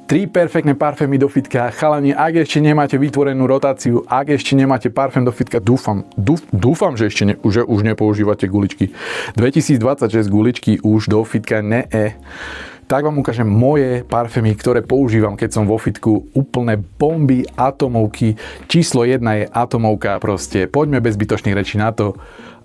3 perfektné parfémy do fitka. Chalani, ak ešte nemáte vytvorenú rotáciu, ak ešte nemáte parfém do fitka, dúfam, že ešte už nepoužívate guličky. 2026 guličky už do fitka tak vám ukážem moje parfémy, ktoré používam, keď som vo fitku. Úplné bomby, atomovky. Číslo 1 je atomovka proste. Poďme bez zbytočných rečí na to.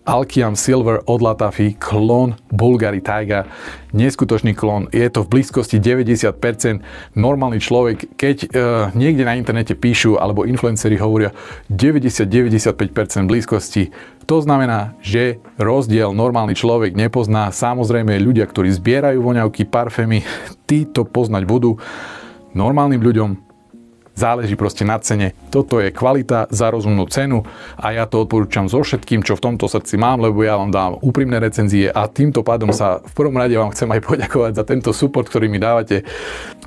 Alkiam Silver od Latafy, klon Bulgari Taiga, neskutočný klon, je to v blízkosti 90%. Normálny človek, keď niekde na internete píšu, alebo influenceri hovoria 90-95% blízkosti, to znamená, že rozdiel normálny človek nepozná. Samozrejme ľudia, ktorí zbierajú voňavky, parfémy, tí to poznať budú. Normálnym ľuďom záleží proste na cene. Toto je kvalita za rozumnú cenu a ja to odporúčam so všetkým, čo v tomto srdci mám, lebo ja vám dám úprimné recenzie a týmto pádom sa v prvom rade vám chcem aj poďakovať za tento support, ktorý mi dávate.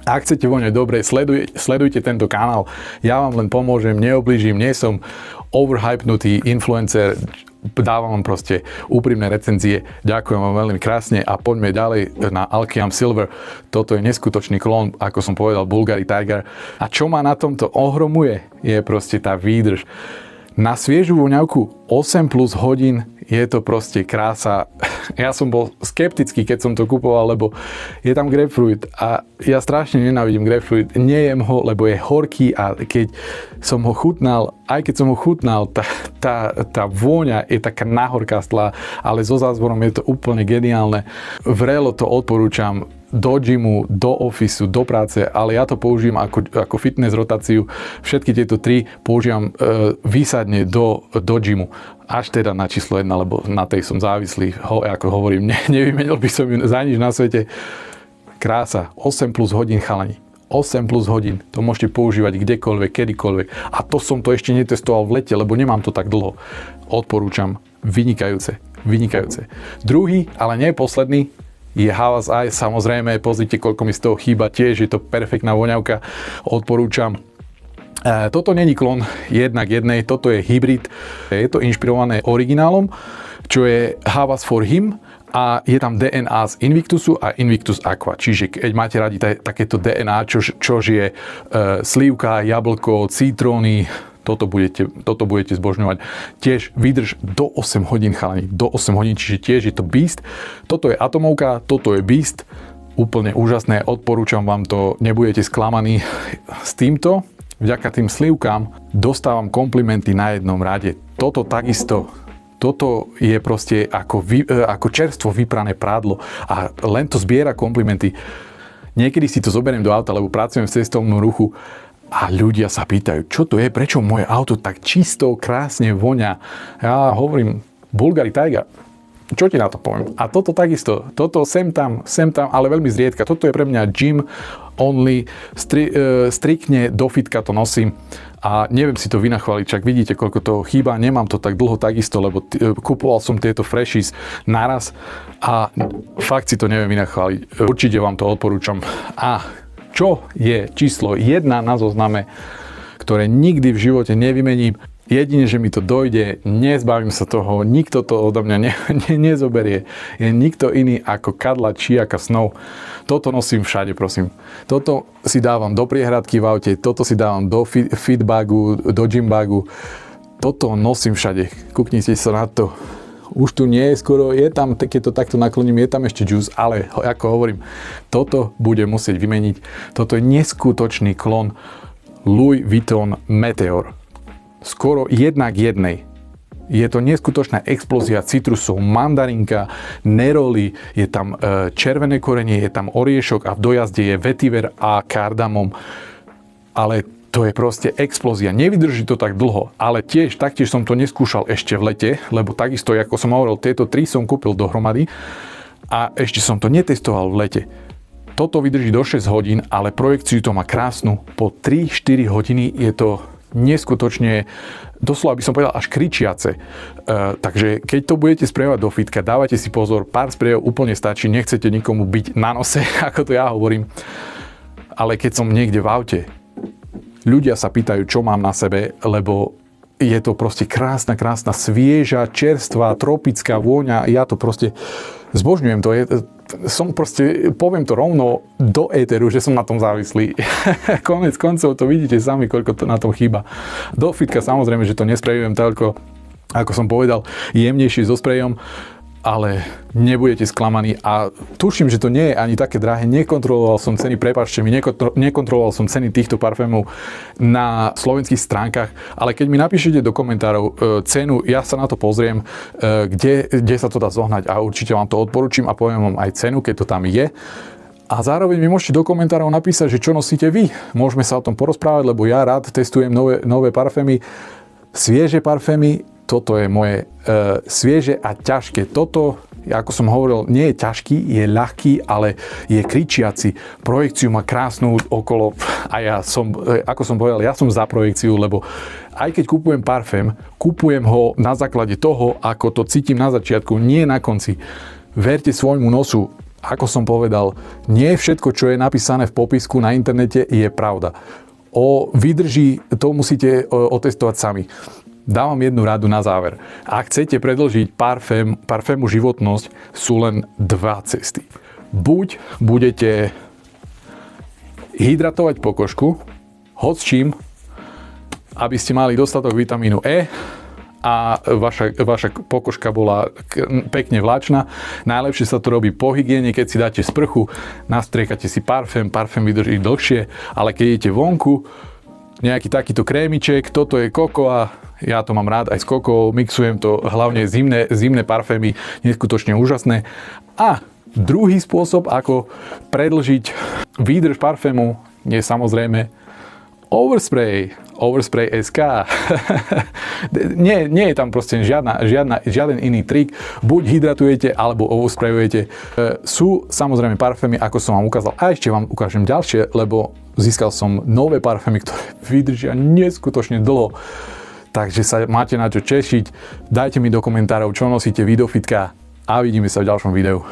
Ak chcete voňať dobre, sledujte tento kanál. Ja vám len pomôžem, neoblížim, nie som overhypnutý influencer, dávam vám proste úprimné recenzie. Ďakujem vám veľmi krásne a poďme ďalej na Alkiam Silver. Toto je neskutočný klón, ako som povedal, Bulgari Tiger. A čo ma na tomto ohromuje, je proste tá výdrž. Na sviežu voňavku 8 plus hodín je to proste krása. Ja som bol skeptický, keď som to kupoval, lebo je tam grapefruit a ja strašne nenávidím grapefruit. Nejem ho, lebo je horký a keď som ho chutnal, tá vôňa je taká nahorkastlá, ale so zázvorom je to úplne geniálne. Vrelo to odporúčam do gymu, do ofisu, do práce, ale ja to použijem ako fitness rotáciu. Všetky tieto 3 používam výsadne do gymu. Až teda na číslo 1, lebo na tej som závislý. Ako hovorím, nevymenil by som ju za nič na svete. Krása. 8 plus hodín, chalani. 8 plus hodín. To môžete používať kdekoľvek, kedykoľvek. A to som to ešte netestoval v lete, lebo nemám to tak dlho. Odporúčam. Vynikajúce. Druhý, ale nie posledný, je Havas Ice. Samozrejme, pozrite, koľko mi z toho chýba. Tiež je to perfektná voňavka. Odporúčam. Toto není klon jednak jednej, toto je hybrid. Je to inšpirované originálom, čo je Havas for Him a je tam DNA z Invictusu a Invictus Aqua. Čiže keď máte radi takéto DNA, čož je slívka, jablko, citróny, toto budete zbožňovať. Tiež vydrž do 8 hodín, chalani, do 8 hodín, čiže tiež je to Beast. Toto je atomovka, toto je Beast. Úplne úžasné, odporúčam vám to, nebudete sklamaní s týmto. Vďaka tým slivkám dostávam komplimenty na jednom rade. Toto takisto, toto je proste ako čerstvo vyprané prádlo a len to zbiera komplimenty. Niekedy si to zoberiem do auta, lebo pracujem v cestovnom ruchu a ľudia sa pýtajú, čo to je, prečo moje auto tak čisto, krásne voňa. Ja hovorím, Bulgari Taiga. Čo ti na to poviem? A toto takisto, toto sem tam, ale veľmi zriedka. Toto je pre mňa gym only, striktne do fitka to nosím a neviem si to vynachváliť, čak vidíte, koľko toho chýba, nemám to tak dlho takisto, lebo kupoval som tieto freshies naraz a fakt si to neviem vynachváliť. Určite vám to odporúčam. A čo je číslo 1 na zozname, ktoré nikdy v živote nevymením? Jedine, že mi to dojde, nezbavím sa toho, nikto to odo mňa nezoberie. Je nikto iný ako Kadla Chiaka Snow. Toto nosím všade, prosím. Toto si dávam do priehradky v aute, toto si dávam do fitbagu, do gymbagu. Toto nosím všade. Kúknite sa na to. Už tu nie je skoro, je tam, keď to takto nakloním, je tam ešte juice, ale ako hovorím, toto budem musieť vymeniť. Toto je neskutočný klon Louis Vuitton Meteor. Skoro jednak jednej. Je to neskutočná explózia citrusov, mandarinka, neroli, je tam červené korenie, je tam oriešok a v dojazde je vetiver a kardamom. Ale to je proste explózia. Nevydrží to tak dlho, ale taktiež som to neskúšal ešte v lete, lebo takisto, ako som hovoril, tieto 3 som kúpil dohromady a ešte som to netestoval v lete. Toto vydrží do 6 hodín, ale projekciu to má krásnu. Po 3-4 hodiny je to neskutočne, doslova by som povedal, až kričiace. Takže keď to budete sprejovať do fitka, dávajte si pozor, pár sprejov úplne stačí, nechcete nikomu byť na nose, ako to ja hovorím. Ale keď som niekde v aute, ľudia sa pýtajú, čo mám na sebe, lebo je to proste krásna, svieža, čerstvá, tropická vôňa. Ja to proste zbožňujem. poviem to rovno do éteru, že som na tom závislý. Konec koncov to vidíte sami, koľko to na tom chýba. Do fitka samozrejme, že to nesprejujem toľko, ako som povedal, jemnejšie so sprejom, ale nebudete sklamaní a tuším, že to nie je ani také drahé. Nekontroloval som ceny, prepáčte mi, nekontroloval som ceny týchto parfémov na slovenských stránkach, ale keď mi napíšete do komentárov cenu, ja sa na to pozriem, kde sa to dá zohnať a určite vám to odporúčim a poviem vám aj cenu, keď to tam je. A zároveň mi môžete do komentárov napísať, že čo nosíte vy. Môžeme sa o tom porozprávať, lebo ja rád testujem nové parfémy, svieže parfémy. Toto je moje svieže a ťažké. Toto, ako som hovoril, nie je ťažký, je ľahký, ale je kričiaci. Projekciu má krásnu okolo a ako som povedal, ja som za projekciu, lebo aj keď kupujem parfém, kupujem ho na základe toho, ako to cítim na začiatku, nie na konci. Verte svojmu nosu. Ako som povedal, nie všetko, čo je napísané v popisku na internete, je pravda. O výdrži to musíte otestovať sami. Dávam jednu radu na záver. Ak chcete predĺžiť parfému životnosť, sú len dva cesty. Buď budete hydratovať pokožku, hoď s čím, aby ste mali dostatok vitamínu E a vaša pokožka bola pekne vláčna. Najlepšie sa to robí po hygiene, keď si dáte sprchu, nastriekate si parfém vydrží dlhšie, ale keď idete vonku, nejaký takýto krémiček, toto je kokoa, ja to mám rád aj s kokou, mixujem to, hlavne zimné parfémy, neskutočne úžasné. A druhý spôsob, ako predĺžiť výdrž parfému, je samozrejme Overspray SK. nie je tam proste žiaden iný trik. Buď hydratujete, alebo oversprayujete. Sú samozrejme parfémy, ako som vám ukázal. A ešte vám ukážem ďalšie, lebo získal som nové parfémy, ktoré vydržia neskutočne dlho. Takže sa máte na čo tešiť. Dajte mi do komentárov, čo nosíte vy do fitka a vidíme sa v ďalšom videu.